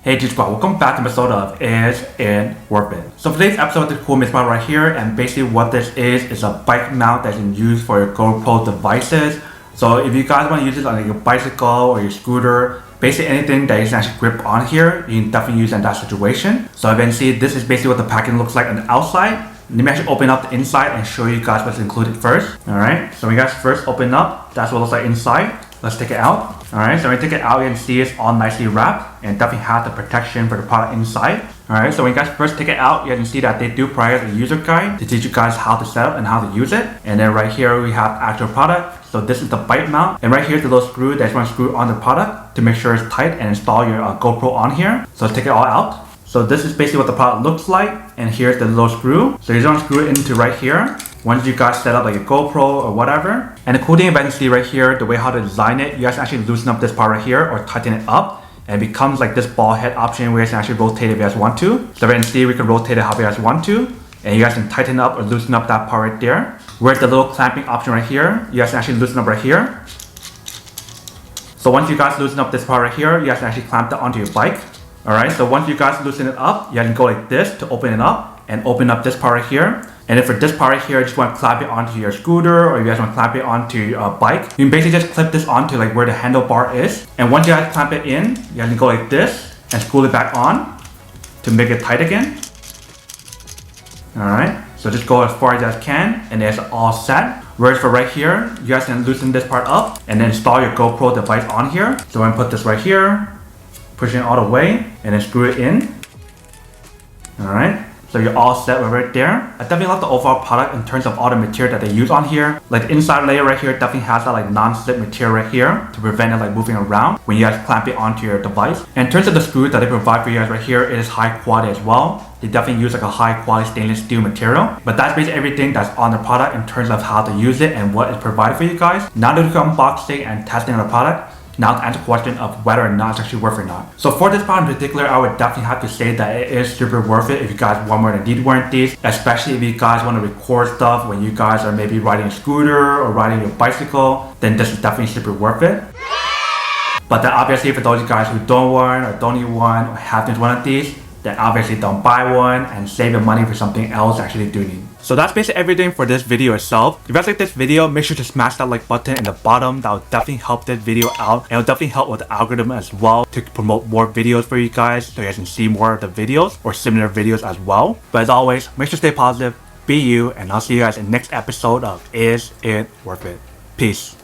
Hey G Squad, welcome back to an episode of Is It Worth It? So for today's episode, this cool spot right here, and basically what this is a bike mount that you can use for your GoPro devices. So if you guys want to use it on your bicycle or your scooter, basically anything that you can actually grip on here, you can definitely use it in that situation. So as you can see, this is basically what the packaging looks like on the outside. Let me actually open up the inside and show you guys what's included first. Alright, so when you guys first open up, that's what it looks like inside. Let's take it out. Alright, so when you take it out, you can see it's all nicely wrapped and definitely has the protection for the product inside. Alright, so when you guys first take it out, you can see that they do provide a user guide to teach you guys how to set up and how to use it. And then right here we have actual product. So this is the bike mount, and right here is the little screw that you want to screw on the product to make sure it's tight and install your GoPro on here. So let's take it all out. So this is basically what the product looks like, and here's the little screw. So you just want to screw it into right here once you guys set up like a GoPro or whatever. And the cool thing about you can see right here, the way how to design it, you guys actually loosen up this part right here or tighten it up, and it becomes like this ball head option where you can actually rotate it if you guys want to. So you can see we can rotate it how you guys want to, and you guys can tighten up or loosen up that part right there. Whereas the little clamping option right here, you guys can actually loosen up right here. So once you guys loosen up this part right here, you guys can actually clamp that onto your bike. Alright, so once you guys loosen it up, you can go like this to open it up and open up this part right here. And then for this part right here, you just want to clamp it onto your scooter, or you guys want to clamp it onto your bike. You can basically just clip this onto like where the handlebar is. And once you guys clamp it in, you guys can go like this and screw it back on to make it tight again. Alright, so just go as far as you guys can, and it's all set. Whereas for right here, you guys can loosen this part up and then install your GoPro device on here. So I'm going to put this right here, push it all the way, and then screw it in. Alright, so you're all set right there. I definitely love the overall product in terms of all the material that they use on here. Like the inside layer right here definitely has that like non-slip material right here to prevent it like moving around when you guys clamp it onto your device. And in terms of the screws that they provide for you guys right here, it is high quality as well. They definitely use like a high quality stainless steel material. But that's basically everything that's on the product in terms of how to use it and what is provided for you guys. Now that we come unboxing and testing of the product, now to answer the question of whether or not it's actually worth it or not. So for this product in particular, I would definitely have to say that it is super worth it if you guys want more than need warranties, especially if you guys want to record stuff when you guys are maybe riding a scooter or riding your bicycle, then this is definitely super worth it. But then obviously for those of you guys who don't want or don't need one or have just one of these, then obviously don't buy one and save your money for something else actually do need. So that's basically everything for this video itself. If you guys like this video, make sure to smash that like button in the bottom. That will definitely help this video out, and it will definitely help with the algorithm as well to promote more videos for you guys so you guys can see more of the videos or similar videos as well. But as always, make sure to stay positive, be you, and I'll see you guys in the next episode of Is It Worth It? Peace.